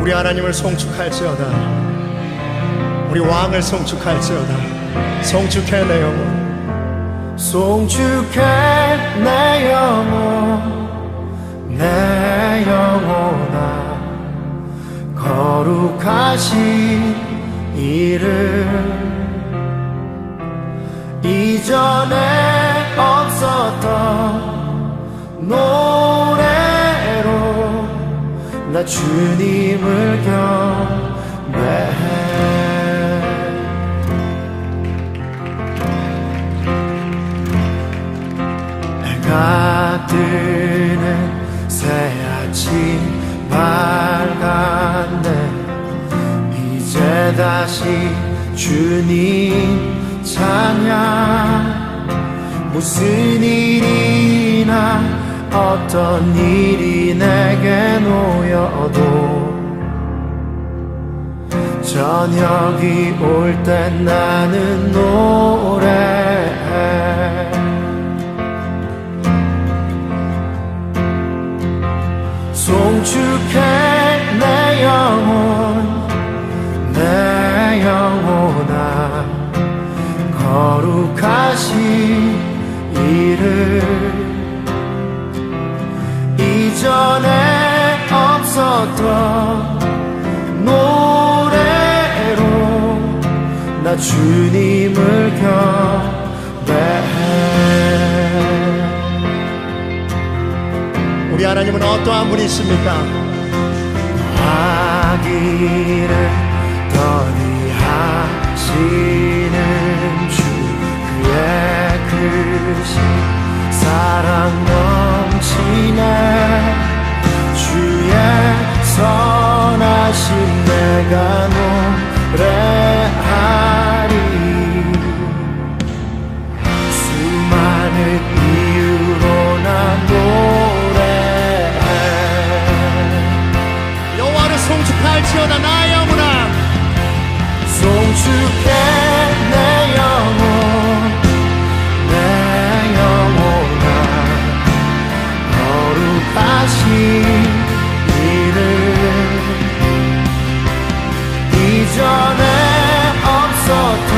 우리 하나님을 송축할지어다. 우리 왕을 송축할지어다. 송축해 내 영혼, 송축해 내 영혼, 내 영혼아. 거룩하신 이름, 이전에 없었던 노래로 나 주님을 경배해. 해가 뜨는 새아침 밝았네. 이제 다시 주님 찬양. 무슨 일이나 어떤 일이 내게 놓여도 저녁이 올 때 나는 노래해. 송축해 내 영혼, 내 영혼아. 거룩하신 이름, 이전에 없었던 노래로 나 주님을 경배해. 우리 하나님은 어떠한 분이십니까? 아기를 더디하시는 주, 그의 크신 사랑 넘치네. 주의 선하심 내가 노래하리. 수많은 이유로 나 노래해. 여호와를 송축할지어다 나의 영혼아. 송축해 내 영혼, 내 영혼아. 거룩하신 이름, 이전에 없었던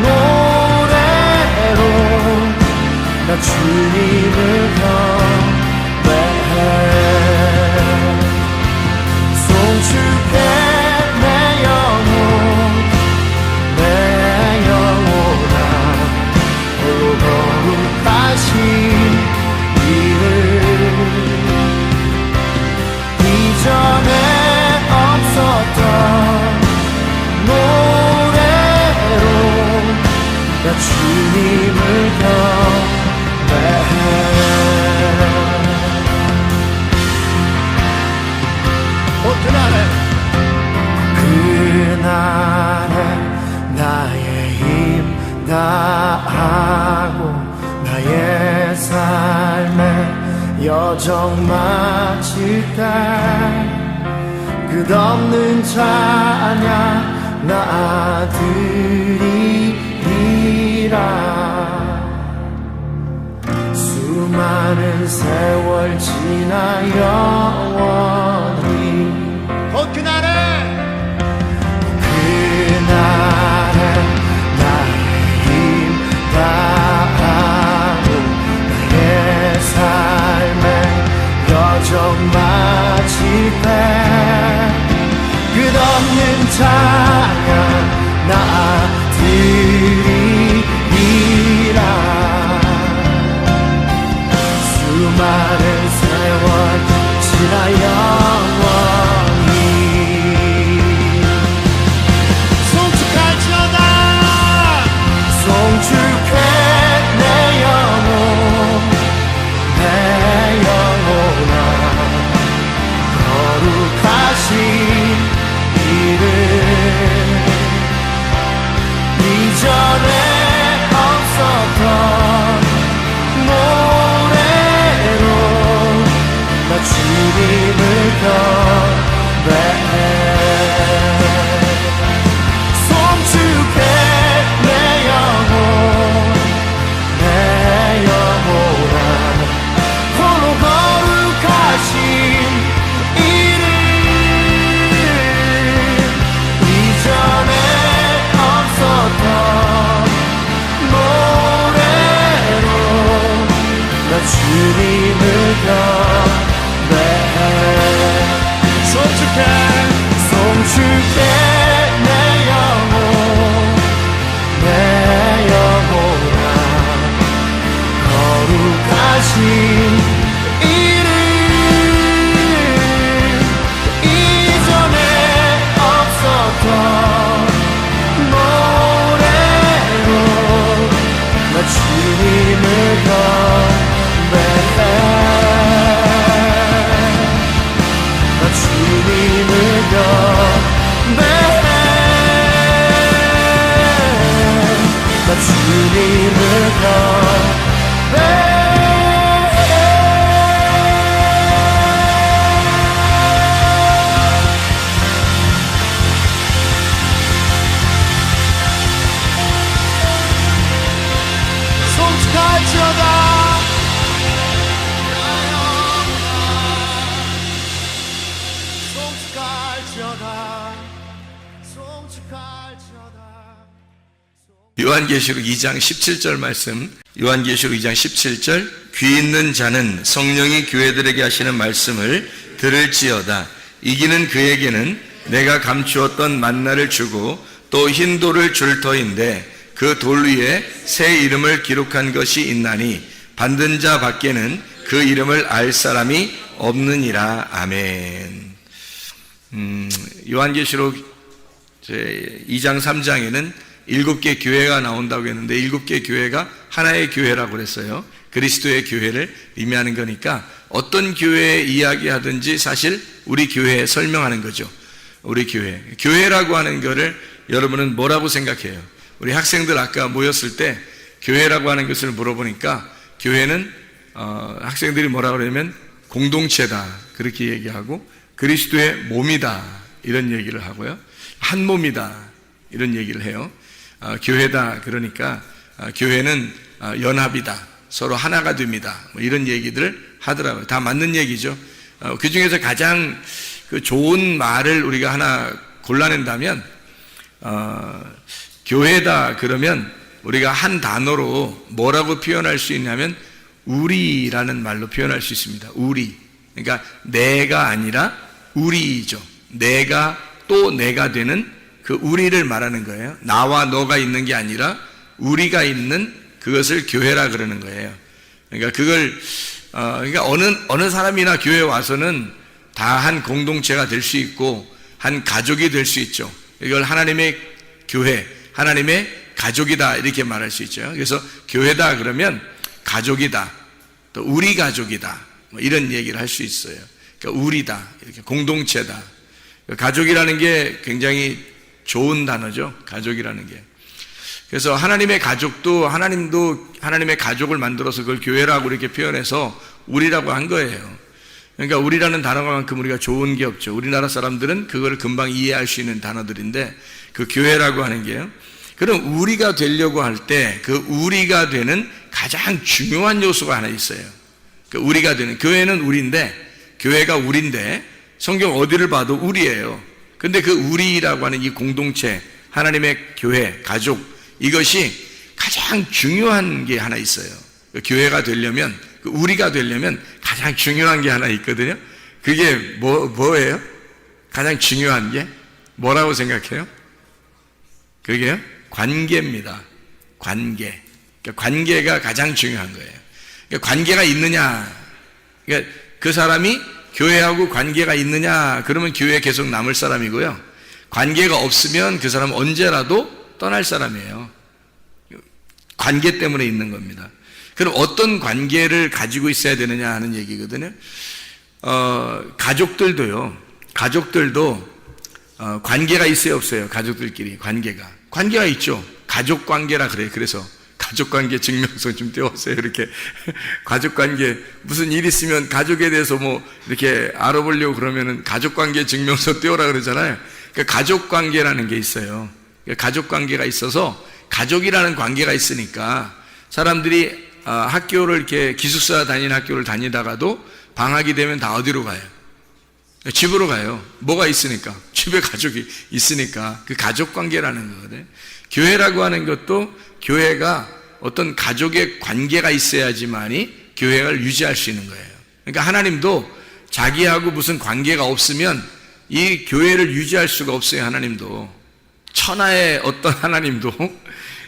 노래로 나 주님을 경배해. 송축해 내 영혼, 내 영혼아. 거룩하신 이름, 이전에 없었던 노래로 나 주님을 경배해. 그날에 그날에 나의 힘 다하고 나의 삶에 여정 마칠 때 끝없는 찬양 나 드리리라. 수많은 세월 지나 영원히 그날에 나의 힘 다하고 나의 삶에 여정 마칠 때 끝없는 찬양 나 드리리라. 수많은 세월 지나 영원히 송축해 내 영혼, 내 영혼아. 거룩하신 이름, 이전에 없었던 노래로 나 주님을 주님을 경배해 송축해 송축해 내 영혼아 거룩하신 이름 이전에 없었던 노래로 나 주님을 경배해 나 주님을 경배해 나 주님을 경배해 송축할지어다 송축할지어다 요한계시록 2장 17절 말씀, 요한계시록 2장 17절, 귀 있는 자는 성령이 교회들에게 하시는 말씀을 들을지어다. 이기는 그에게는 내가 감추었던 만나를 주고 또 흰 돌을 줄 터인데 그 돌 위에 새 이름을 기록한 것이 있나니 받는 자 밖에는 그 이름을 알 사람이 없느니라. 아멘. 요한계시록 2장 3장에는 7개 교회가 나온다고 했는데 7개 교회가 하나의 교회라고 그랬어요. 그리스도의 교회를 의미하는 거니까 어떤 교회 이야기하든지 사실 우리 교회에 설명하는 거죠. 우리 교회라고 하는 거를 여러분은 뭐라고 생각해요? 우리 학생들 아까 모였을 때 교회라고 하는 것을 물어보니까 교회는 학생들이 뭐라고 그러냐면 공동체다 그렇게 얘기하고 그리스도의 몸이다 이런 얘기를 하고요. 한 몸이다 이런 얘기를 해요. 교회다 그러니까 교회는 연합이다 서로 하나가 됩니다 뭐 이런 얘기들을 하더라고요. 다 맞는 얘기죠. 그 중에서 가장 그 좋은 말을 우리가 하나 골라낸다면 교회다 그러면 우리가 한 단어로 뭐라고 표현할 수 있냐면 우리라는 말로 표현할 수 있습니다. 우리. 그러니까 내가 아니라 우리죠. 내가 또 내가 되는 그 우리를 말하는 거예요. 나와 너가 있는 게 아니라 우리가 있는 그것을 교회라 그러는 거예요. 그러니까 그걸 그러니까 어느 사람이나 교회에 와서는 다 한 공동체가 될 수 있고 한 가족이 될 수 있죠. 이걸 하나님의 교회, 하나님의 가족이다 이렇게 말할 수 있죠. 그래서 교회다 그러면 가족이다, 또 우리 가족이다 뭐 이런 얘기를 할 수 있어요. 그러니까 우리다, 이렇게 공동체다. 가족이라는 게 굉장히 좋은 단어죠. 가족이라는 게. 그래서 하나님의 가족도 하나님도 하나님의 가족을 만들어서 그걸 교회라고 이렇게 표현해서 우리라고 한 거예요. 그러니까 우리라는 단어만큼 우리가 좋은 게 없죠. 우리나라 사람들은 그거를 금방 이해할 수 있는 단어들인데 그 교회라고 하는 게요. 그럼 우리가 되려고 할 때 그 우리가 되는 가장 중요한 요소가 하나 있어요. 그 우리가 되는 교회는 우리인데 교회가 우리인데 성경 어디를 봐도 우리예요. 근데 그 우리라고 하는 이 공동체 하나님의 교회 가족 이것이 가장 중요한 게 하나 있어요. 그 교회가 되려면 그 우리가 되려면 가장 중요한 게 하나 있거든요. 그게 뭐예요? 가장 중요한 게 뭐라고 생각해요? 그게요? 관계입니다. 관계. 그러니까 관계가 가장 중요한 거예요. 그러니까 관계가 있느냐? 그러니까 그 사람이 교회하고 관계가 있느냐? 그러면 교회에 계속 남을 사람이고요. 관계가 없으면 그 사람은 언제라도 떠날 사람이에요. 관계 때문에 있는 겁니다. 그럼 어떤 관계를 가지고 있어야 되느냐 하는 얘기거든요. 가족들도 관계가 있어요, 없어요? 가족들끼리 관계가 있죠. 가족 관계라 그래요. 그래서 가족 관계 증명서 좀 떼어오세요. 이렇게 가족 관계 무슨 일 있으면 가족에 대해서 뭐 이렇게 알아보려고 그러면은 가족 관계 증명서 떼오라 그러잖아요. 그러니까 가족 관계라는 게 있어요. 그러니까 가족 관계가 있어서 가족이라는 관계가 있으니까 사람들이 학교를 이렇게 기숙사 다니는 학교를 다니다가도 방학이 되면 다 어디로 가요? 집으로 가요. 뭐가 있으니까? 집에 가족이 있으니까. 그 가족 관계라는 거거든요. 교회라고 하는 것도 교회가 어떤 가족의 관계가 있어야지만이 교회를 유지할 수 있는 거예요. 그러니까 하나님도 자기하고 무슨 관계가 없으면 이 교회를 유지할 수가 없어요. 하나님도 천하의 어떤 하나님도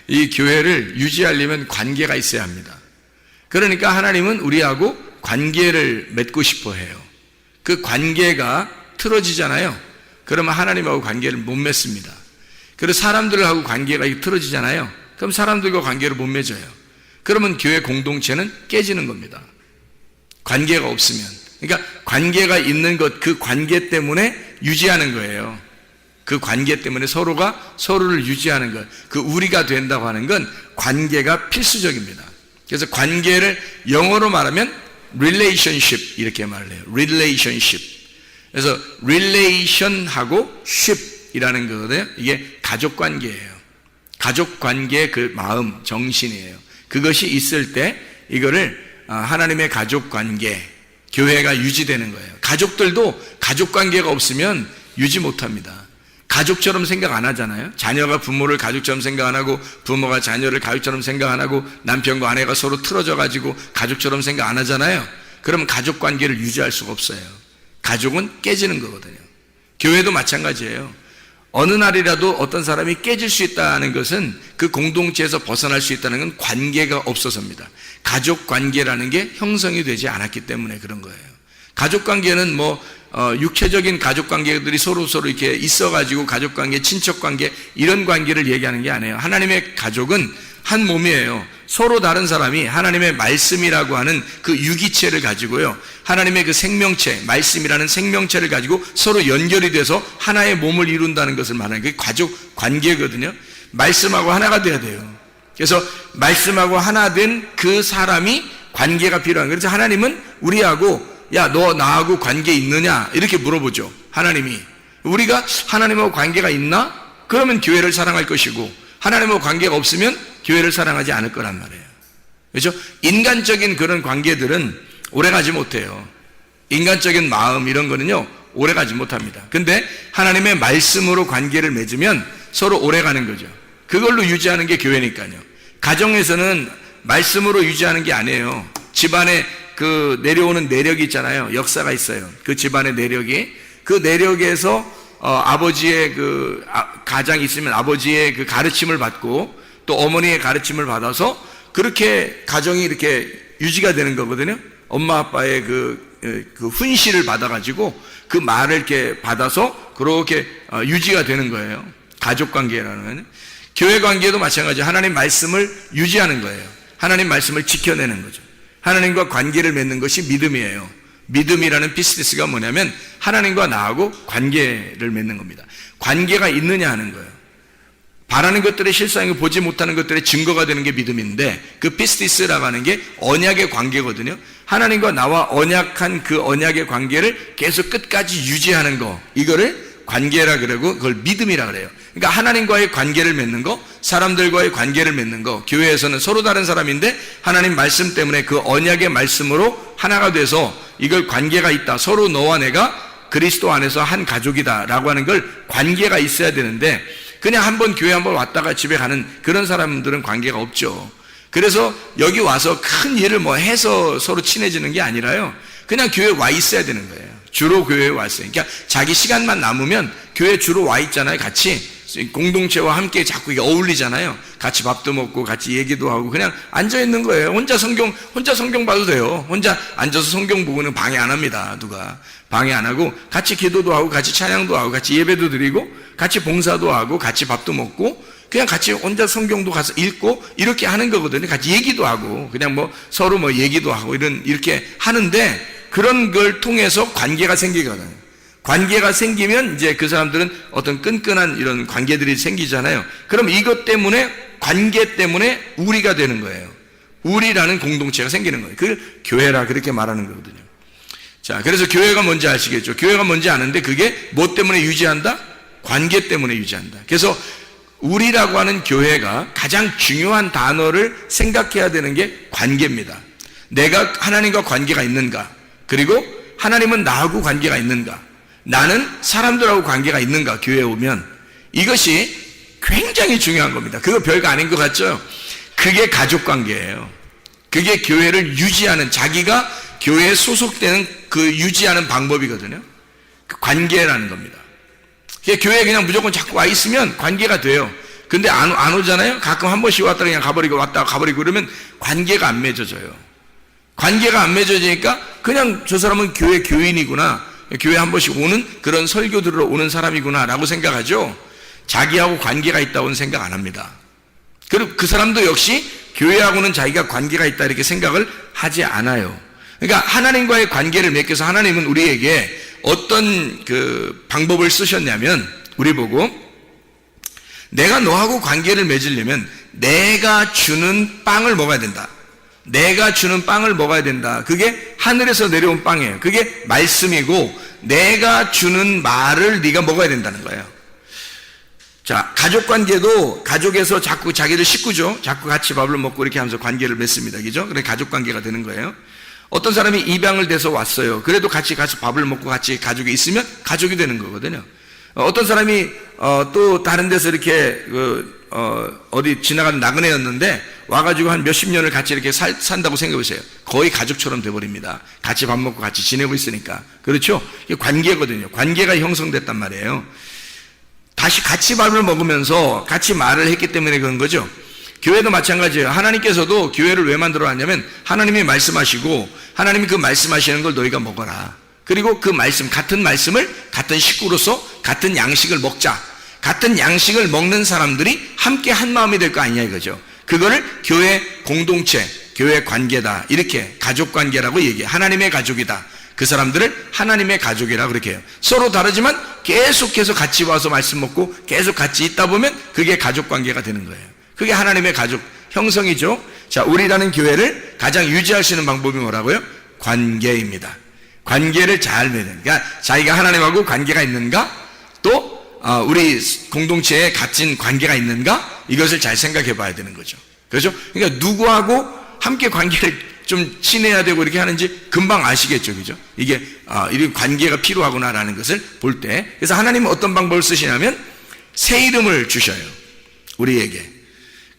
이 교회를 유지하려면 관계가 있어야 합니다. 그러니까 하나님은 우리하고 관계를 맺고 싶어 해요. 그 관계가 틀어지잖아요. 그러면 하나님하고 관계를 못 맺습니다. 그래서 사람들하고 관계가 틀어지잖아요. 그럼 사람들과 관계를 못 맺어요. 그러면 교회 공동체는 깨지는 겁니다. 관계가 없으면. 그러니까 관계가 있는 것, 그 관계 때문에 유지하는 거예요. 그 관계 때문에 서로가 서로를 유지하는 것, 그 우리가 된다고 하는 건 관계가 필수적입니다. 그래서 관계를 영어로 말하면 relationship 이렇게 말을 해요. relationship. 그래서 relation하고 ship이라는 거거든요. 이게 가족 관계예요. 가족 관계의 그 마음, 정신이에요. 그것이 있을 때 이거를 하나님의 가족 관계, 교회가 유지되는 거예요. 가족들도 가족 관계가 없으면 유지 못합니다. 가족처럼 생각 안 하잖아요. 자녀가 부모를 가족처럼 생각 안 하고 부모가 자녀를 가족처럼 생각 안 하고 남편과 아내가 서로 틀어져 가지고 가족처럼 생각 안 하잖아요. 그러면 가족 관계를 유지할 수가 없어요. 가족은 깨지는 거거든요. 교회도 마찬가지예요. 어느 날이라도 어떤 사람이 깨질 수 있다는 것은 그 공동체에서 벗어날 수 있다는 건 관계가 없어서입니다. 가족 관계라는 게 형성이 되지 않았기 때문에 그런 거예요. 가족 관계는 육체적인 가족 관계들이 서로 이렇게 있어가지고 가족 관계, 친척 관계 이런 관계를 얘기하는 게 아니에요. 하나님의 가족은 한 몸이에요. 서로 다른 사람이 하나님의 말씀이라고 하는 그 유기체를 가지고요. 하나님의 그 생명체, 말씀이라는 생명체를 가지고 서로 연결이 돼서 하나의 몸을 이룬다는 것을 말하는 게 가족 관계거든요. 말씀하고 하나가 돼야 돼요. 그래서 말씀하고 하나 된 그 사람이 관계가 필요한 거예요. 그래서 하나님은 우리하고 야, 너 나하고 관계 있느냐? 이렇게 물어보죠. 하나님이. 우리가 하나님하고 관계가 있나? 그러면 교회를 사랑할 것이고 하나님하고 관계가 없으면 교회를 사랑하지 않을 거란 말이에요. 그렇죠? 인간적인 그런 관계들은 오래가지 못해요. 인간적인 마음 이런 거는요 오래가지 못합니다. 근데 하나님의 말씀으로 관계를 맺으면 서로 오래가는 거죠. 그걸로 유지하는 게 교회니까요. 가정에서는 말씀으로 유지하는 게 아니에요. 집안에 그 내려오는 내력이 있잖아요. 역사가 있어요. 그 집안의 내력이. 그 내력에서 아버지의 그 가장이 있으면 아버지의 그 가르침을 받고 또 어머니의 가르침을 받아서 그렇게 가정이 이렇게 유지가 되는 거거든요. 엄마 아빠의 그 훈시를 받아가지고 그 말을 이렇게 받아서 그렇게 유지가 되는 거예요. 가족 관계라는. 교회 관계도 마찬가지예요. 하나님 말씀을 유지하는 거예요. 하나님 말씀을 지켜내는 거죠. 하나님과 관계를 맺는 것이 믿음이에요. 믿음이라는 비즈니스가 뭐냐면 하나님과 나하고 관계를 맺는 겁니다. 관계가 있느냐 하는 거예요. 바라는 것들의 실상이고 보지 못하는 것들의 증거가 되는 게 믿음인데 그 비즈니스라고 하는 게 언약의 관계거든요. 하나님과 나와 언약한 그 언약의 관계를 계속 끝까지 유지하는 거, 이거를 관계라 그러고 그걸 믿음이라 그래요. 그러니까 하나님과의 관계를 맺는 거, 사람들과의 관계를 맺는 거, 교회에서는 서로 다른 사람인데 하나님 말씀 때문에 그 언약의 말씀으로 하나가 돼서 이걸 관계가 있다. 서로 너와 내가 그리스도 안에서 한 가족이다 라고 하는 걸 관계가 있어야 되는데 그냥 한번 교회 한번 왔다가 집에 가는 그런 사람들은 관계가 없죠. 그래서 여기 와서 큰 일을 해서 서로 친해지는 게 아니라요. 그냥 교회에 와 있어야 되는 거예요. 주로 교회에 왔어요. 그러니까 자기 시간만 남으면 교회 주로 와 있잖아요. 같이 공동체와 함께 자꾸 이게 어울리잖아요. 같이 밥도 먹고 같이 얘기도 하고 그냥 앉아 있는 거예요. 혼자 성경 봐도 돼요. 혼자 앉아서 성경 보고는 방해 안 합니다. 누가 방해 안 하고 같이 기도도 하고 같이 찬양도 하고 같이 예배도 드리고 같이 봉사도 하고 같이 밥도 먹고 그냥 같이 혼자 성경도 가서 읽고 이렇게 하는 거거든요. 같이 얘기도 하고 그냥 서로 얘기도 하고 이렇게 하는데 그런 걸 통해서 관계가 생기거든요. 관계가 생기면 이제 그 사람들은 어떤 끈끈한 이런 관계들이 생기잖아요. 그럼 이것 때문에 관계 때문에 우리가 되는 거예요. 우리라는 공동체가 생기는 거예요. 그걸 교회라 그렇게 말하는 거거든요. 자, 그래서 교회가 뭔지 아시겠죠? 교회가 뭔지 아는데 그게 뭐 때문에 유지한다? 관계 때문에 유지한다. 그래서 우리라고 하는 교회가 가장 중요한 단어를 생각해야 되는 게 관계입니다. 내가 하나님과 관계가 있는가? 그리고 하나님은 나하고 관계가 있는가? 나는 사람들하고 관계가 있는가? 교회에 오면 이것이 굉장히 중요한 겁니다. 그거 별거 아닌 것 같죠? 그게 가족 관계예요. 그게 교회를 유지하는, 자기가 교회에 소속되는 그 유지하는 방법이거든요. 그 관계라는 겁니다. 교회에 그냥 무조건 자꾸 와 있으면 관계가 돼요. 근데 안 오잖아요? 가끔 한 번씩 왔다가 그냥 가버리고 왔다가 가버리고 그러면 관계가 안 맺어져요. 관계가 안 맺어지니까 그냥 저 사람은 교회 교인이구나, 교회 한 번씩 오는 그런 설교 들으러 오는 사람이구나 라고 생각하죠. 자기하고 관계가 있다고는 생각 안 합니다. 그리고 그 사람도 역시 교회하고는 자기가 관계가 있다 이렇게 생각을 하지 않아요. 그러니까 하나님과의 관계를 맺기 위해서 하나님은 우리에게 어떤 그 방법을 쓰셨냐면, 우리 보고 내가 너하고 관계를 맺으려면 내가 주는 빵을 먹어야 된다. 내가 주는 빵을 먹어야 된다. 그게 하늘에서 내려온 빵이에요. 그게 말씀이고, 내가 주는 말을 네가 먹어야 된다는 거예요. 자, 가족 관계도 가족에서 자꾸 자기들 식구죠. 자꾸 같이 밥을 먹고 이렇게 하면서 관계를 맺습니다. 그죠? 그래 가족 관계가 되는 거예요. 어떤 사람이 입양을 돼서 왔어요. 그래도 같이 가서 밥을 먹고 같이 가족이 있으면 가족이 되는 거거든요. 어떤 사람이 또 다른 데서 이렇게 어디 지나가는 나그네였는데 와가지고 한 몇십 년을 같이 이렇게 산다고 생각해보세요. 거의 가족처럼 돼버립니다. 같이 밥 먹고 같이 지내고 있으니까. 그렇죠? 이게 관계거든요. 관계가 형성됐단 말이에요. 다시 같이 밥을 먹으면서 같이 말을 했기 때문에 그런 거죠. 교회도 마찬가지예요. 하나님께서도 교회를 왜 만들어 놨냐면, 하나님이 말씀하시고 하나님이 그 말씀하시는 걸 너희가 먹어라. 그리고 그 말씀, 같은 말씀을 같은 식구로서 같은 양식을 먹자. 같은 양식을 먹는 사람들이 함께 한 마음이 될 거 아니냐 이거죠. 그거를 교회 공동체, 교회 관계다, 이렇게 가족 관계라고 얘기해요. 하나님의 가족이다. 그 사람들을 하나님의 가족이라고 그렇게 해요. 서로 다르지만 계속해서 같이 와서 말씀 먹고 계속 같이 있다 보면 그게 가족 관계가 되는 거예요. 그게 하나님의 가족 형성이죠. 자, 우리라는 교회를 가장 유지할 수 있는 방법이 뭐라고요? 관계입니다. 관계를 잘 맺는, 그러니까 자기가 하나님하고 관계가 있는가, 또 우리 공동체에 갇힌 관계가 있는가, 이것을 잘 생각해 봐야 되는 거죠. 그렇죠? 그러니까 누구하고 함께 관계를 좀 친해야 되고 이렇게 하는지 금방 아시겠죠. 그죠? 이게 이런 관계가 필요하구나라는 것을 볼 때, 그래서 하나님은 어떤 방법을 쓰시냐면 새 이름을 주셔요. 우리에게.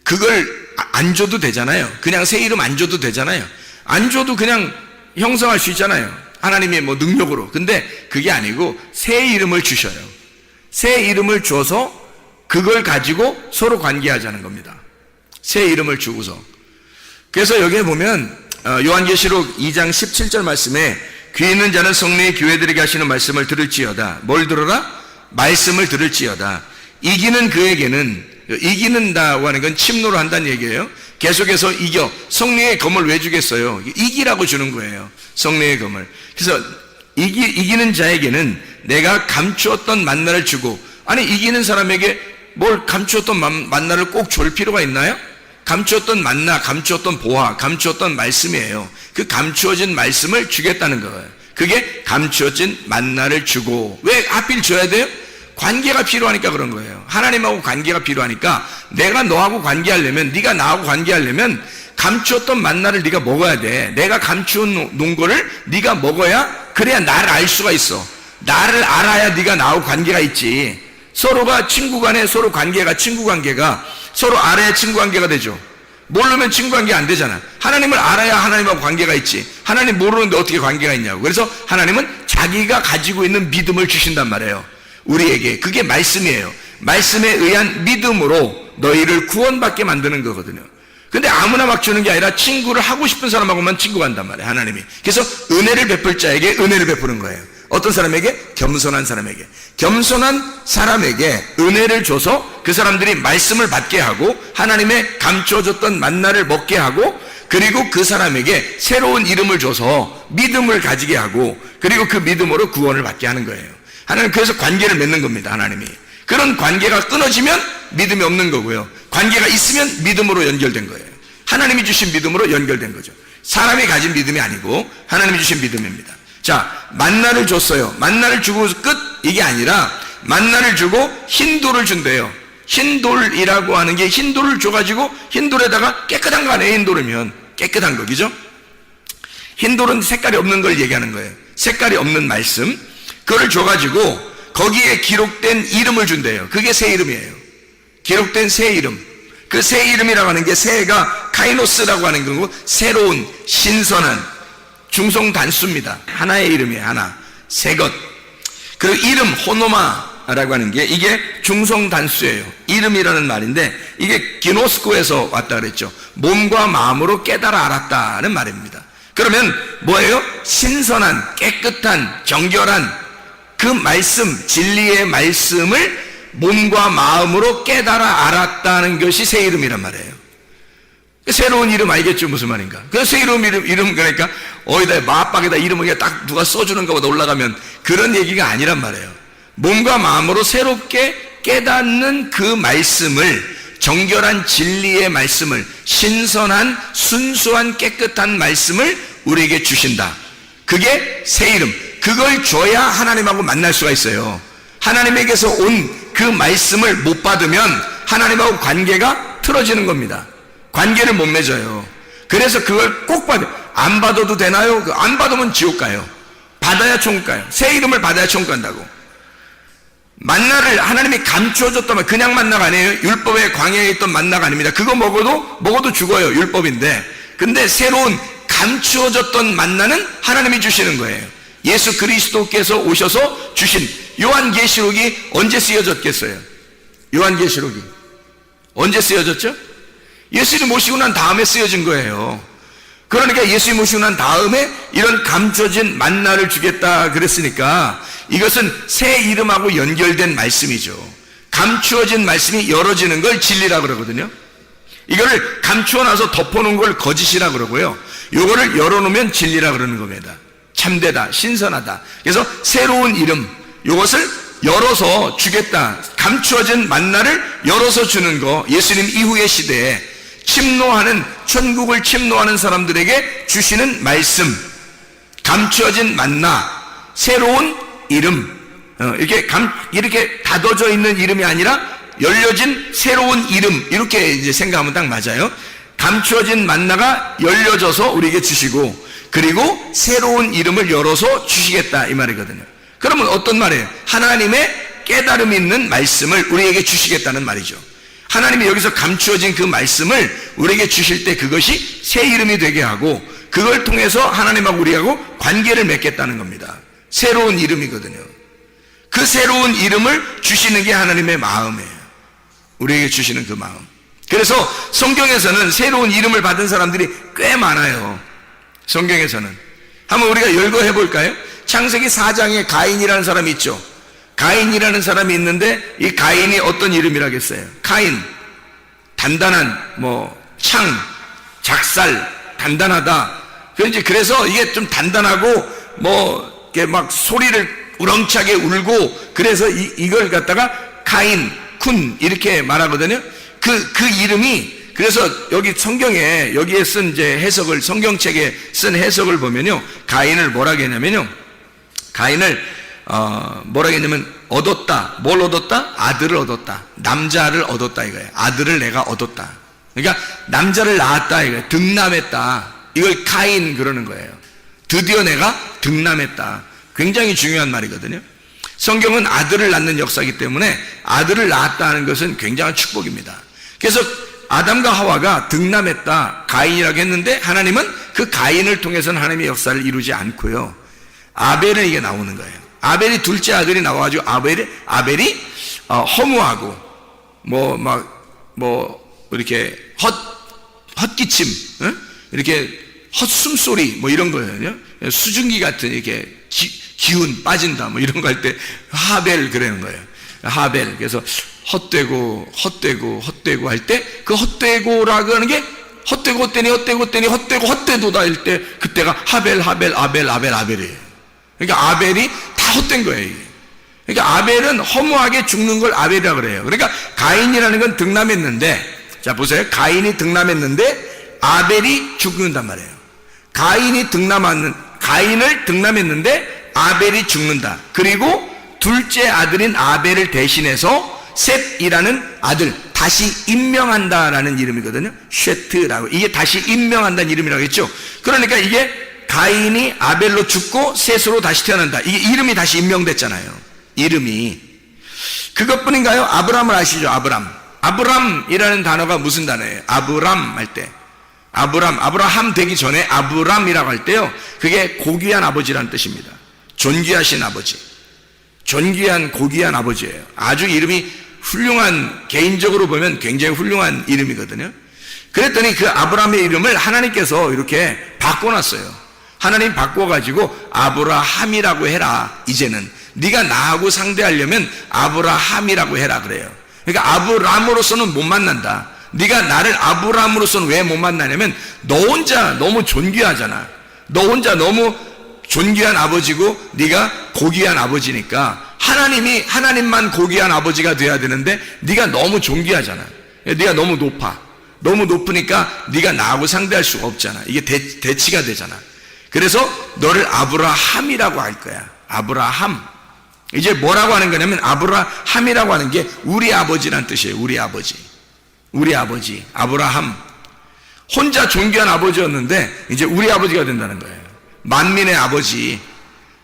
그걸 안 줘도 되잖아요. 그냥 새 이름 안 줘도 되잖아요. 안 줘도 그냥 형성할 수 있잖아요. 하나님의 뭐 능력으로. 근데 그게 아니고 새 이름을 주셔요. 새 이름을 줘서 그걸 가지고 서로 관계하자는 겁니다. 새 이름을 주고서. 그래서 여기에 보면 요한계시록 2장 17절 말씀에 귀 있는 자는 성령이 교회들에게 하시는 말씀을 들을지어다. 뭘 들어라? 말씀을 들을지어다. 이기는 그에게는, 이기는다고 하는 건 침노를 한다는 얘기예요. 계속해서 이겨. 성령의 검을 왜 주겠어요? 이기라고 주는 거예요. 성령의 검을. 그래서 이기는 자에게는 내가 감추었던 만나를 주고, 아니 이기는 사람에게 뭘 감추었던 만나를 꼭 줄 필요가 있나요? 감추었던 만나, 감추었던 보화, 감추었던 말씀이에요. 그 감추어진 말씀을 주겠다는 거예요. 그게 감추어진 만나를 주고. 왜 하필 줘야 돼요? 관계가 필요하니까 그런 거예요. 하나님하고 관계가 필요하니까, 내가 너하고 관계하려면, 네가 나하고 관계하려면 감추었던 만나를 네가 먹어야 돼. 내가 감추어 놓은 거를 네가 먹어야, 그래야 나를 알 수가 있어. 나를 알아야 네가 나하고 관계가 있지. 서로가 친구 간에 서로 관계가, 친구 관계가 서로 알아야 친구 관계가 되죠. 모르면 친구 관계 안 되잖아. 하나님을 알아야 하나님하고 관계가 있지. 하나님 모르는데 어떻게 관계가 있냐고. 그래서 하나님은 자기가 가지고 있는 믿음을 주신단 말이에요. 우리에게. 그게 말씀이에요. 말씀에 의한 믿음으로 너희를 구원받게 만드는 거거든요. 근데 아무나 막 주는 게 아니라 친구를 하고 싶은 사람하고만 친구가 한단 말이에요. 하나님이. 그래서 은혜를 베풀 자에게 은혜를 베푸는 거예요. 어떤 사람에게? 겸손한 사람에게. 겸손한 사람에게 은혜를 줘서 그 사람들이 말씀을 받게 하고, 하나님의 감춰줬던 만나를 먹게 하고, 그리고 그 사람에게 새로운 이름을 줘서 믿음을 가지게 하고, 그리고 그 믿음으로 구원을 받게 하는 거예요. 하나님, 그래서 관계를 맺는 겁니다. 하나님이. 그런 관계가 끊어지면 믿음이 없는 거고요. 관계가 있으면 믿음으로 연결된 거예요. 하나님이 주신 믿음으로 연결된 거죠. 사람이 가진 믿음이 아니고 하나님이 주신 믿음입니다. 자, 만나를 줬어요. 만나를 주고 끝, 이게 아니라 만나를 주고 흰돌을 준대요. 흰돌이라고 하는 게, 흰돌을 줘가지고 흰돌에다가 깨끗한 거 안에, 흰돌이면 깨끗한 거, 그죠? 흰돌은 색깔이 없는 걸 얘기하는 거예요. 색깔이 없는 말씀, 그걸 줘가지고 거기에 기록된 이름을 준대요. 그게 새 이름이에요. 기록된 새 이름. 그 새 이름이라고 하는 게 새가 카이노스라고 하는 거고 새로운 신선한 중성 단수입니다. 하나의 이름이에요. 하나. 새 것. 그 이름 호노마라고 하는 게 이게 중성 단수예요. 이름이라는 말인데 이게 기노스코에서 왔다 그랬죠. 몸과 마음으로 깨달아 알았다는 말입니다. 그러면 뭐예요? 신선한, 깨끗한, 정결한 그 말씀, 진리의 말씀을 몸과 마음으로 깨달아 알았다는 것이 새 이름이란 말이에요. 새로운 이름 알겠죠? 무슨 말인가? 그 새 이름 그러니까 어디다 마박에다 이름을 딱 누가 써주는 것보다 올라가면 그런 얘기가 아니란 말이에요. 몸과 마음으로 새롭게 깨닫는 그 말씀을, 정결한 진리의 말씀을, 신선한 순수한 깨끗한 말씀을 우리에게 주신다. 그게 새 이름. 그걸 줘야 하나님하고 만날 수가 있어요. 하나님에게서 온 그 말씀을 못 받으면 하나님하고 관계가 틀어지는 겁니다. 관계를 못 맺어요. 그래서 그걸 꼭 받아요. 안 받아도 되나요? 안 받으면 지옥 가요. 받아야 천국 가요. 새 이름을 받아야 천국 간다고. 만나를 하나님이 감추어줬다면 그냥 만나가 아니에요. 율법의 광야에 있던 만나가 아닙니다. 그거 먹어도 죽어요. 율법인데. 근데 새로운 감추어졌던 만나는 하나님이 주시는 거예요. 예수 그리스도께서 오셔서 주신 요한계시록이 언제 쓰여졌겠어요? 요한계시록이 언제 쓰여졌죠? 예수님 모시고 난 다음에 쓰여진 거예요. 그러니까 예수님 모시고 난 다음에 이런 감춰진 만나를 주겠다 그랬으니까 이것은 새 이름하고 연결된 말씀이죠. 감추어진 말씀이 열어지는 걸 진리라 그러거든요. 이거를 감추어 놔서 덮어놓은 걸 거짓이라 그러고요. 이거를 열어놓으면 진리라 그러는 겁니다. 참되다, 신선하다. 그래서 새로운 이름, 이것을 열어서 주겠다. 감추어진 만나를 열어서 주는 거, 예수님 이후의 시대에 침노하는, 천국을 침노하는 사람들에게 주시는 말씀, 감추어진 만나, 새로운 이름, 이렇게 닫아져 있는 이름이 아니라 열려진 새로운 이름, 이렇게 이제 생각하면 딱 맞아요. 감추어진 만나가 열려져서 우리에게 주시고, 그리고 새로운 이름을 열어서 주시겠다 이 말이거든요. 그러면 어떤 말이에요? 하나님의 깨달음 있는 말씀을 우리에게 주시겠다는 말이죠. 하나님이 여기서 감추어진 그 말씀을 우리에게 주실 때 그것이 새 이름이 되게 하고 그걸 통해서 하나님하고 우리하고 관계를 맺겠다는 겁니다. 새로운 이름이거든요. 그 새로운 이름을 주시는 게 하나님의 마음이에요. 우리에게 주시는 그 마음. 그래서 성경에서는 새로운 이름을 받은 사람들이 꽤 많아요. 성경에서는. 한번 우리가 열거해 볼까요? 창세기 4장에 가인이라는 사람이 있죠. 가인이라는 사람이 있는데 이 가인이 어떤 이름이라겠어요? 카인, 단단한, 창, 작살, 단단하다. 그래서 이게 좀 단단하고 이렇게 막 소리를 우렁차게 울고 그래서 이걸 갖다가 카인, 쿤 이렇게 말하거든요. 그 이름이 그래서 여기 성경에 여기에 쓴 이제 해석을 성경책에 쓴 해석을 보면요. 가인을 뭐라고 했냐면요. 가인을 뭐라고 했냐면 얻었다. 뭘 얻었다? 아들을 얻었다. 남자를 얻었다 이거예요. 아들을 내가 얻었다. 그러니까 남자를 낳았다 이거예요. 득남했다. 이걸 카인 그러는 거예요. 드디어 내가 득남했다. 굉장히 중요한 말이거든요. 성경은 아들을 낳는 역사이기 때문에 아들을 낳았다는 것은 굉장한 축복입니다. 그래서 아담과 하와가 득남했다 가인이라고 했는데 하나님은 그 가인을 통해서는 하나님의 역사를 이루지 않고요. 아벨은 이게 나오는 거예요. 아벨이 둘째 아들이 나와가지고 아벨이 허무하고 이렇게 헛기침, 이렇게 헛숨소리 이런 거예요. 수증기 같은 이렇게 기운 빠진다 이런 거 할 때 하벨 그러는 거예요. 하벨. 그래서 헛되고 할 때 그 헛되고라고 하는 게 헛되도다 할 때 그때가 아벨이에요. 그러니까 아벨이 다 헛된 거예요. 이게. 그러니까 아벨은 허무하게 죽는 걸 아벨이라고 그래요. 그러니까 가인이라는 건 득남했는데, 자 보세요. 가인이 득남했는데 아벨이 죽는단 말이에요. 가인을 득남했는데 아벨이 죽는다. 그리고 둘째 아들인 아벨을 대신해서 셋이라는 아들 다시 임명한다라는 이름이거든요. 쉐트라고. 이게 다시 임명한다는 이름이라고 했죠. 그러니까 이게 가인이 아벨로 죽고 셋으로 다시 태어난다. 이게 이름이 다시 임명됐잖아요. 이름이. 그것뿐인가요? 아브람을 아시죠? 아브람이라는 단어가 무슨 단어예요? 아브람 할 때, 아브라함 되기 전에 아브람이라고 할 때요, 그게 고귀한 아버지라는 뜻입니다. 존귀하신 아버지, 존귀한 고귀한 아버지예요. 아주 이름이 훌륭한, 개인적으로 보면 굉장히 훌륭한 이름이거든요. 그랬더니 그 아브라함의 이름을 하나님께서 이렇게 바꿔놨어요. 하나님 바꿔가지고 아브라함이라고 해라. 이제는 네가 나하고 상대하려면 아브라함이라고 해라 그래요. 그러니까 아브람으로서는 못 만난다. 네가 나를 아브람으로서는 왜 못 만나냐면 너 혼자 너무 존귀하잖아. 너 혼자 너무 존귀한 아버지고 네가 고귀한 아버지니까 하나님만 고귀한 아버지가 돼야 되는데 네가 너무 존귀하잖아. 네가 너무 높아. 너무 높으니까 네가 나하고 상대할 수가 없잖아. 이게 대치가 되잖아. 그래서 너를 아브라함이라고 할 거야. 아브라함. 이제 뭐라고 하는 거냐면 아브라함이라고 하는 게 우리 아버지란 뜻이에요. 우리 아버지. 우리 아버지 아브라함. 혼자 존귀한 아버지였는데 이제 우리 아버지가 된다는 거예요. 만민의 아버지.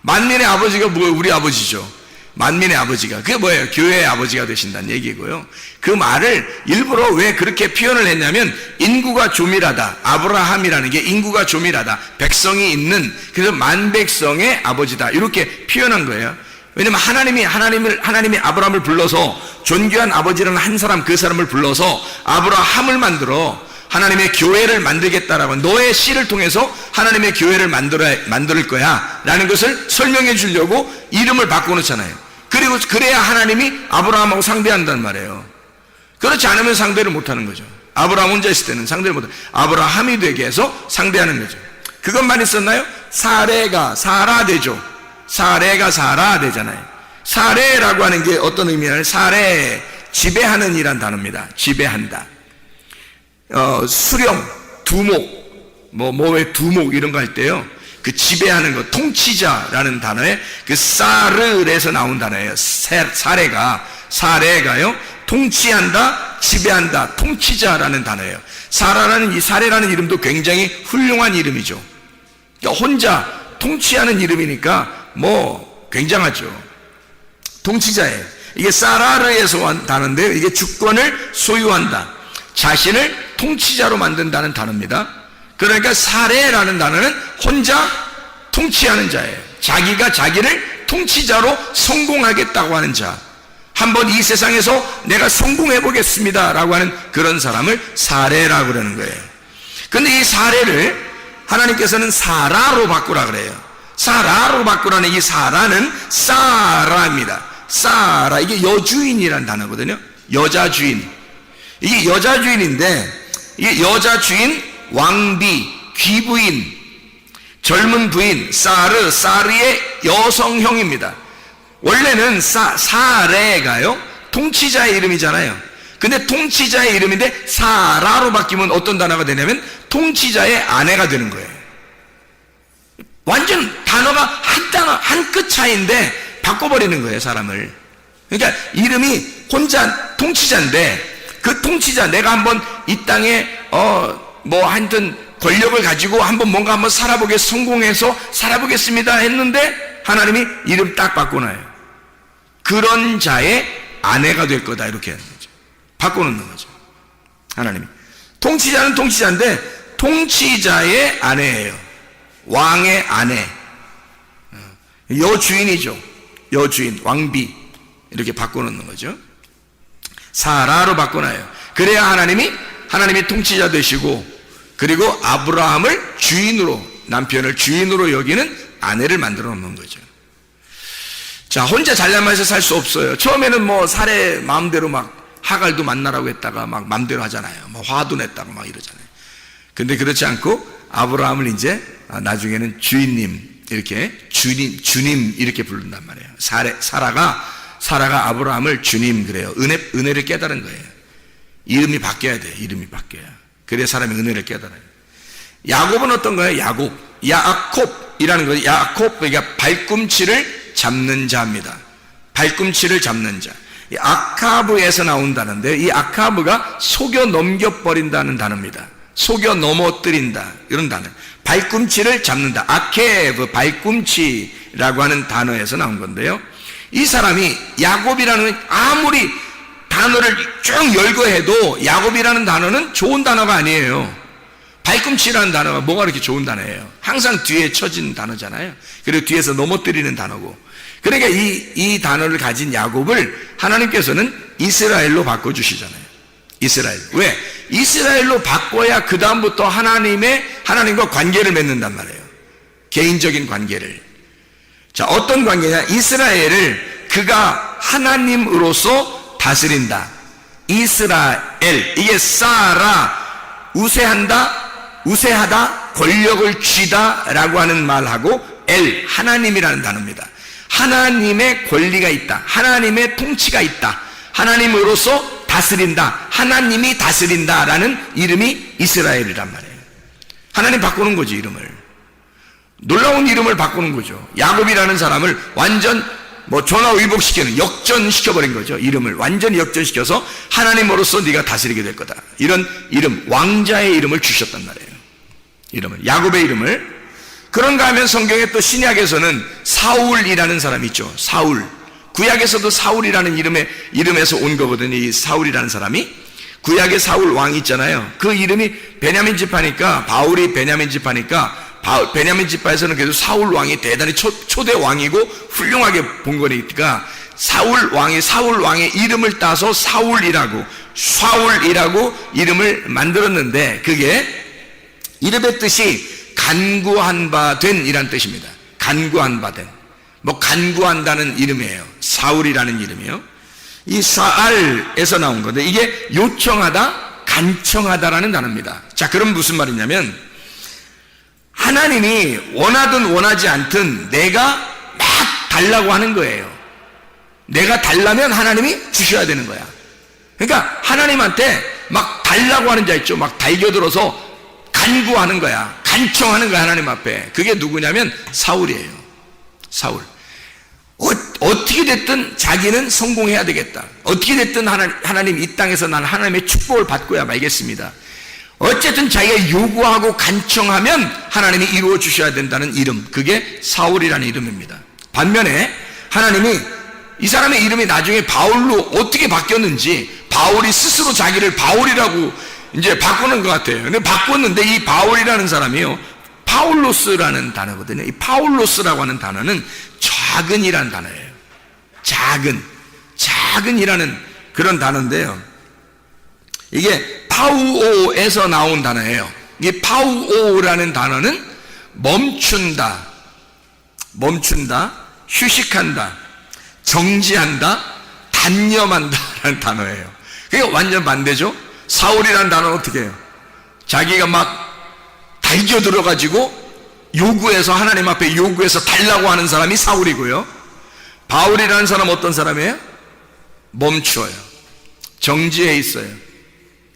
만민의 아버지가 뭐예요? 우리 아버지죠. 만민의 아버지가. 그게 뭐예요? 교회의 아버지가 되신다는 얘기고요. 그 말을 일부러 왜 그렇게 표현을 했냐면 인구가 조밀하다. 아브라함이라는 게 인구가 조밀하다. 백성이 있는, 그래서 만백성의 아버지다. 이렇게 표현한 거예요. 왜냐면 하나님이 아브라함을 불러서 존귀한 아버지라는 한 사람, 그 사람을 불러서 아브라함을 만들어 하나님의 교회를 만들겠다라고, 너의 씨를 통해서 하나님의 교회를 만들 거야 라는 것을 설명해 주려고 이름을 바꿔놓잖아요. 그리고 그래야 하나님이 아브라함하고 상대한단 말이에요. 그렇지 않으면 상대를 못하는 거죠. 아브라함 혼자 있을 때는 상대를 못하는, 아브라함이 되게 해서 상대하는 거죠. 그것만 있었나요? 사레가 사라 되죠. 사레가 사라 되잖아요. 사레라고 하는 게 어떤 의미냐면 사레, 지배하는 이란 단어입니다. 지배한다. 수령, 두목, 뭐의 두목 이런 거 할 때요, 그 지배하는 거, 통치자라는 단어에 그 사르에서 나온 단어예요. 사레가요, 통치한다, 지배한다, 통치자라는 단어예요. 이 사레라는 이름도 굉장히 훌륭한 이름이죠. 그러니까 혼자 통치하는 이름이니까 굉장하죠. 통치자예요. 이게 사라르에서 온 단어인데요, 이게 주권을 소유한다, 자신을 통치자로 만든다는 단어입니다. 그러니까 사레라는 단어는 혼자 통치하는 자예요. 자기가 자기를 통치자로 성공하겠다고 하는 자, 한번 이 세상에서 내가 성공해 보겠습니다 라고 하는 그런 사람을 사레라고 그러는 거예요. 근데 이 사레를 하나님께서는 사라로 바꾸라 그래요. 사라로 바꾸라는 이 사라는 사라입니다. 사라, 이게 여주인이라는 단어거든요. 여자 주인. 이게 여자 주인인데, 이게 여자 주인, 왕비, 귀부인, 젊은 부인, 사르의 여성형입니다. 원래는 사레가요, 통치자의 이름이잖아요. 근데 통치자의 이름인데 사라로 바뀌면 어떤 단어가 되냐면 통치자의 아내가 되는 거예요. 완전 단어가 한 끗 차이인데 바꿔버리는 거예요, 사람을. 그러니까 이름이 혼자 통치자인데 그 통치자, 내가 한번 이 땅에 하여튼 권력을 가지고 한번 성공해서 살아보겠습니다 했는데 하나님이 이름 딱 바꿔놔요. 그런 자의 아내가 될 거다, 이렇게 하는 거죠. 바꿔놓는 거죠. 하나님이. 통치자는 통치자인데 통치자의 아내예요. 왕의 아내, 여주인이죠. 여주인, 왕비, 이렇게 바꿔놓는 거죠. 사라로 바꿔놔요. 그래야 하나님이 통치자 되시고, 그리고 아브라함을 주인으로, 남편을 주인으로 여기는 아내를 만들어 놓는 거죠. 자, 혼자 잘나면서 살 수 없어요. 처음에는 사레 마음대로 하갈도 만나라고 했다가 마음대로 하잖아요. 화도 냈다고 이러잖아요. 근데 그렇지 않고 아브라함을 이제 나중에는 주인님, 이렇게 주님 이렇게 부른단 말이에요. 사라가 아브라함을 주님 그래요. 은혜를 깨달은 거예요. 이름이 바뀌어야 돼. 이름이 바뀌어야. 그래야 사람이 은혜를 깨달아요. 야곱은 어떤 거예요? 야콥이라는 거예요. 야콥, 그러니까 발꿈치를 잡는 자입니다. 발꿈치를 잡는 자. 이 아카브에서 나온다는데, 이 아카브가 속여 넘겨버린다는 단어입니다. 속여 넘어뜨린다, 이런 단어. 발꿈치를 잡는다. 아케브, 발꿈치라고 하는 단어에서 나온 건데요, 이 사람이 야곱이라는, 아무리 단어를 쭉 열거 해도 야곱이라는 단어는 좋은 단어가 아니에요. 발꿈치라는 단어가 뭐가 그렇게 좋은 단어예요? 항상 뒤에 쳐진 단어잖아요. 그리고 뒤에서 넘어뜨리는 단어고. 그러니까 이 단어를 가진 야곱을 하나님께서는 이스라엘로 바꿔주시잖아요. 이스라엘. 왜? 이스라엘로 바꿔야 그 다음부터 하나님과 관계를 맺는단 말이에요. 개인적인 관계를. 자, 어떤 관계냐? 이스라엘을 그가 하나님으로서 다스린다. 이스라엘. 이게 사라, 우세하다, 권력을 쥐다 라고 하는 말하고 엘, 하나님이라는 단어입니다. 하나님의 권리가 있다. 하나님의 통치가 있다. 하나님으로서 다스린다. 하나님이 다스린다라는 이름이 이스라엘이란 말이에요. 하나님 바꾸는 거지, 이름을. 놀라운 이름을 바꾸는 거죠. 야곱이라는 사람을 완전 전화위복시키는, 역전시켜버린 거죠. 이름을 완전히 역전시켜서 하나님으로서 네가 다스리게 될 거다. 이런 이름, 왕자의 이름을 주셨단 말이에요. 이름을, 야곱의 이름을. 그런가 하면 성경에 또 신약에서는 사울이라는 사람이 있죠. 사울. 구약에서도 사울이라는 이름에서 온 거거든요. 이 사울이라는 사람이. 구약의 사울 왕이 있잖아요. 그 이름이 베냐민 지파니까, 바울이 베냐민 지파니까, 베냐민 지파에서는 그래도 사울 왕이 대단히 초대 왕이고 훌륭하게 본 거니까 사울 왕의 이름을 따서 사울이라고 이름을 만들었는데, 그게 이름의 뜻이 간구한 바 된 이란 뜻입니다. 간구한 바 된. 간구한다는 이름이에요. 사울이라는 이름이요. 이 사알에서 나온 건데, 이게 요청하다, 간청하다라는 단어입니다. 자, 그럼 무슨 말이냐면, 하나님이 원하든 원하지 않든 내가 막 달라고 하는 거예요. 내가 달라면 하나님이 주셔야 되는 거야. 그러니까 하나님한테 막 달라고 하는 자 있죠. 막 달겨들어서 간구하는 거야. 간청하는 거야, 하나님 앞에. 그게 누구냐면 사울이에요. 사울. 어떻게 됐든 자기는 성공해야 되겠다. 어떻게 됐든 하나님 이 땅에서 나는 하나님의 축복을 받고야 말겠습니다. 어쨌든 자기가 요구하고 간청하면 하나님이 이루어 주셔야 된다는 이름, 그게 사울이라는 이름입니다. 반면에 하나님이 이 사람의 이름이 나중에 바울로 어떻게 바뀌었는지, 바울이 스스로 자기를 바울이라고 이제 바꾸는 것 같아요. 근데 바꿨는데 이 바울이라는 사람이요, 파울로스라는 단어거든요. 이 파울로스라고 하는 단어는 작은이라는 단어예요. 작은이라는 그런 단어인데요. 이게 파우오에서 나온 단어예요. 이 파우오라는 단어는 멈춘다, 휴식한다, 정지한다, 단념한다라는 단어예요. 그게 완전 반대죠. 사울이라는 단어는 어떻게 해요? 자기가 막 달겨들어가지고 요구해서, 하나님 앞에 요구해서 달라고 하는 사람이 사울이고요. 바울이라는 사람은 어떤 사람이에요? 멈춰요. 정지해 있어요.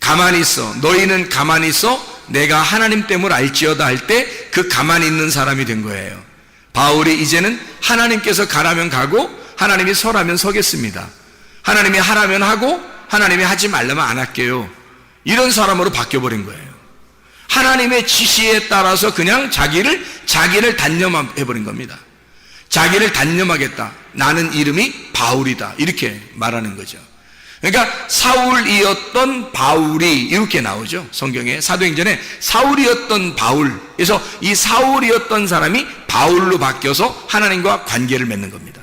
가만히 있어. 너희는 가만히 있어. 내가 하나님 됨을 알지어다 할 때 그 가만히 있는 사람이 된 거예요. 바울이 이제는 하나님께서 가라면 가고 하나님이 서라면 서겠습니다. 하나님이 하라면 하고 하나님이 하지 말라면 안 할게요. 이런 사람으로 바뀌어버린 거예요. 하나님의 지시에 따라서 그냥 자기를 단념해버린 겁니다. 자기를 단념하겠다. 나는 이름이 바울이다. 이렇게 말하는 거죠. 그러니까 사울이었던 바울이 이렇게 나오죠. 성경에 사도행전에 사울이었던 바울. 그래서 이 사울이었던 사람이 바울로 바뀌어서 하나님과 관계를 맺는 겁니다.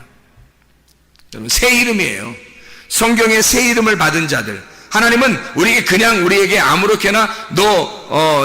여러분, 새 이름이에요. 성경에 새 이름을 받은 자들, 하나님은 우리에게 아무렇게나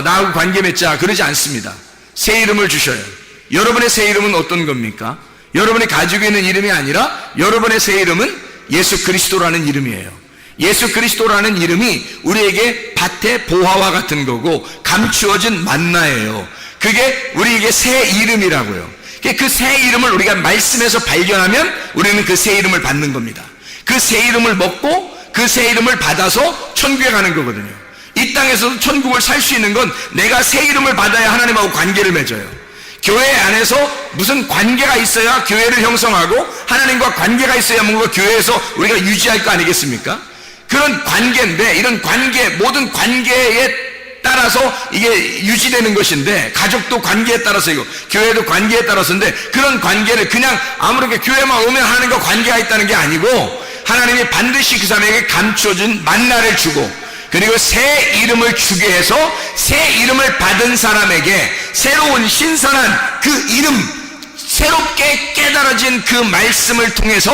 나하고 관계 맺자 그러지 않습니다. 새 이름을 주셔요. 여러분의 새 이름은 어떤 겁니까? 여러분이 가지고 있는 이름이 아니라 여러분의 새 이름은 예수 그리스도라는 이름이에요. 예수 그리스도라는 이름이 우리에게 밭의 보화와 같은 거고 감추어진 만나예요. 그게 우리에게 새 이름이라고요. 그 새 이름을 우리가 말씀에서 발견하면 우리는 그 새 이름을 받는 겁니다. 그 새 이름을 먹고 그 새 이름을 받아서 천국에 가는 거거든요. 이 땅에서도 천국을 살 수 있는 건 내가 새 이름을 받아야 하나님하고 관계를 맺어요. 교회 안에서 무슨 관계가 있어야 교회를 형성하고 하나님과 관계가 있어야 뭔가 교회에서 우리가 유지할 거 아니겠습니까? 그런 관계인데, 이런 관계, 모든 관계에 따라서 이게 유지되는 것인데, 가족도 관계에 따라서이고 교회도 관계에 따라서인데, 그런 관계를 그냥 아무렇게 교회만 오면 하나님과 관계가 있다는 게 아니고 하나님이 반드시 그 사람에게 감춰준 만나를 주고, 그리고 새 이름을 주게 해서 새 이름을 받은 사람에게 새로운 신선한 그 이름, 새롭게 깨달아진 그 말씀을 통해서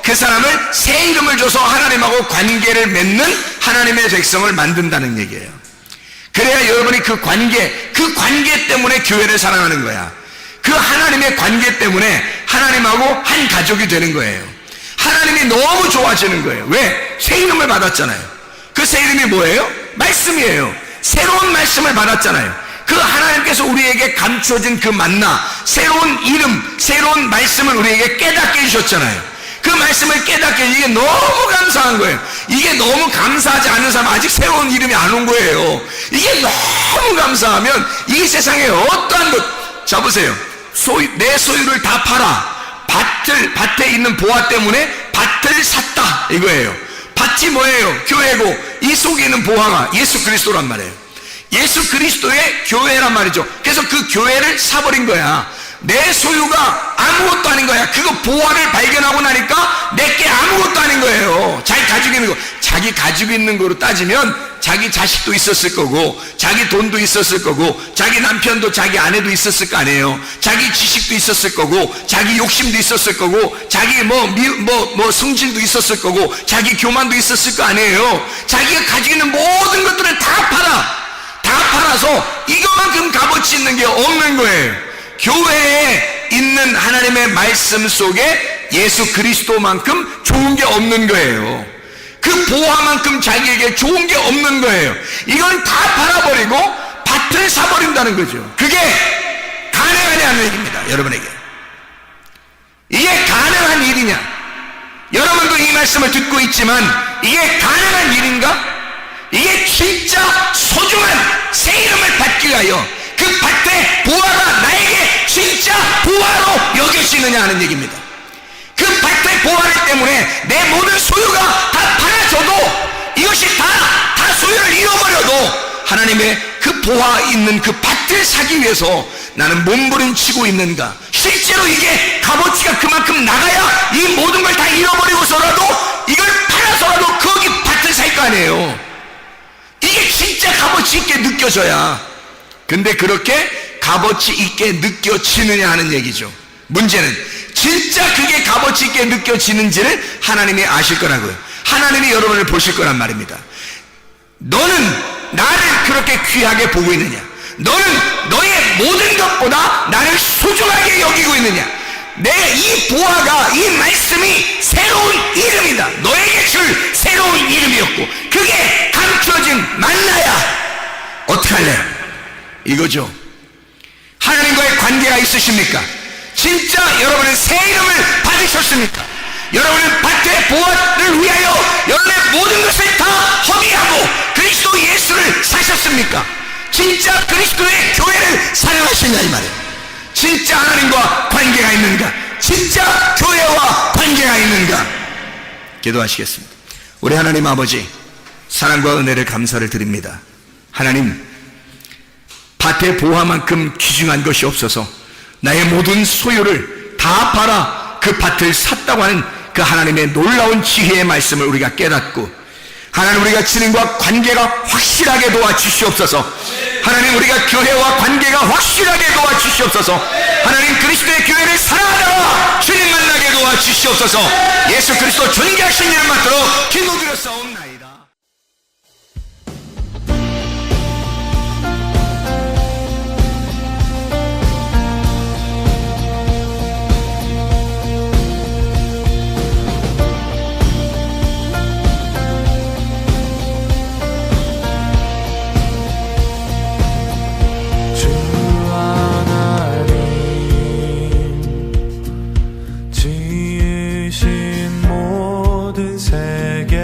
그 사람을 새 이름을 줘서 하나님하고 관계를 맺는 하나님의 백성을 만든다는 얘기예요. 그래야 여러분이 그 관계 때문에 교회를 사랑하는 거야. 그 하나님의 관계 때문에 하나님하고 한 가족이 되는 거예요. 하나님이 너무 좋아지는 거예요. 왜? 새 이름을 받았잖아요. 그 새 이름이 뭐예요? 말씀이에요. 새로운 말씀을 받았잖아요. 그 하나님께서 우리에게 감춰진 그 만나, 새로운 이름, 새로운 말씀을 우리에게 깨닫게 해주셨잖아요. 그 말씀을 깨닫게, 이게 너무 감사한 거예요. 이게 너무 감사하지 않은 사람 아직 새로운 이름이 안 온 거예요. 이게 너무 감사하면 이 세상에 어떠한 것, 자 보세요. 내 소유를 다 팔아. 밭에 있는 보화 때문에 밭을 샀다 이거예요. 밭이 뭐예요? 교회고, 이 속에 있는 보화가 예수 그리스도란 말이에요. 예수 그리스도의 교회란 말이죠. 그래서 그 교회를 사버린 거야. 내 소유가 아무것도 아닌 거야. 그거 보화를 발견하고 나니까 내게 아무것도 아닌 거예요. 자기 가지고 있는 거, 자기 가지고 있는 거로 따지면 자기 자식도 있었을 거고, 자기 돈도 있었을 거고, 자기 남편도 자기 아내도 있었을 거 아니에요. 자기 지식도 있었을 거고, 자기 욕심도 있었을 거고, 자기 성질도 있었을 거고, 자기 교만도 있었을 거 아니에요. 자기가 가지고 있는 모든 것들을 다 팔아서 이거만큼 값어치 있는 게 없는 거예요. 교회에 있는 하나님의 말씀 속에 예수 그리스도만큼 좋은 게 없는 거예요. 그 보화만큼 자기에게 좋은 게 없는 거예요. 이건 다 팔아버리고 밭을 사버린다는 거죠. 그게 가능하냐는 얘기입니다. 여러분에게 이게 가능한 일이냐? 여러분도 이 말씀을 듣고 있지만 이게 가능한 일인가? 이게 진짜 소중한 새 이름을 받기 위하여 그 밭의 보화가 나에게 진짜 보화로 여겨지느냐 하는 얘기입니다. 그 밭의 보화를 때문에 내 모든 소유가 다 팔아져도, 이것이 다 소유를 잃어버려도 하나님의 그 보화 있는 그 밭을 사기 위해서 나는 몸부림치고 있는가? 실제로 이게 값어치가 그만큼 나가야 이 모든 걸 다 잃어버리고서라도 이걸 팔아서라도 거기 밭을 살 거 아니에요. 이게 진짜 값어치 있게 느껴져야. 근데 그렇게 값어치 있게 느껴지느냐 하는 얘기죠. 문제는 진짜 그게 값어치 있게 느껴지는지를 하나님이 아실 거라고요. 하나님이 여러분을 보실 거란 말입니다. 너는 나를 그렇게 귀하게 보고 있느냐? 너는 너의 모든 것보다 나를 소중하게 여기고 있느냐? 내 이 보화가, 이 말씀이 새로운 이름이다. 너에게 줄 새로운 이름이었고 그게 감춰진 만나야. 어떻게 할래요? 이거죠. 하나님과의 관계가 있으십니까? 진짜 여러분은 새 이름을 받으셨습니까? 여러분은 밭의 보화를 위하여 여러분의 모든 것을 다 허비하고 그리스도 예수를 사셨습니까? 진짜 그리스도의 교회를 사랑하시냐 이 말이에요. 진짜 하나님과 관계가 있는가? 진짜 교회와 관계가 있는가? 기도하시겠습니다. 우리 하나님 아버지, 사랑과 은혜를 감사를 드립니다. 하나님, 밭의 보화만큼 귀중한 것이 없어서 나의 모든 소유를 다 팔아 그 밭을 샀다고 하는 그 하나님의 놀라운 지혜의 말씀을 우리가 깨닫고, 하나님 우리가 주님과 관계가 확실하게 도와주시옵소서. 하나님 우리가 교회와 관계가 확실하게 도와주시옵소서. 하나님 그리스도의 교회를 사랑하다가 주님 만나게 도와주시옵소서. 예수 그리스도 존귀하신 이름 받들어 기도드렸사옵나이다. 지으신 모든 세계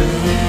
주님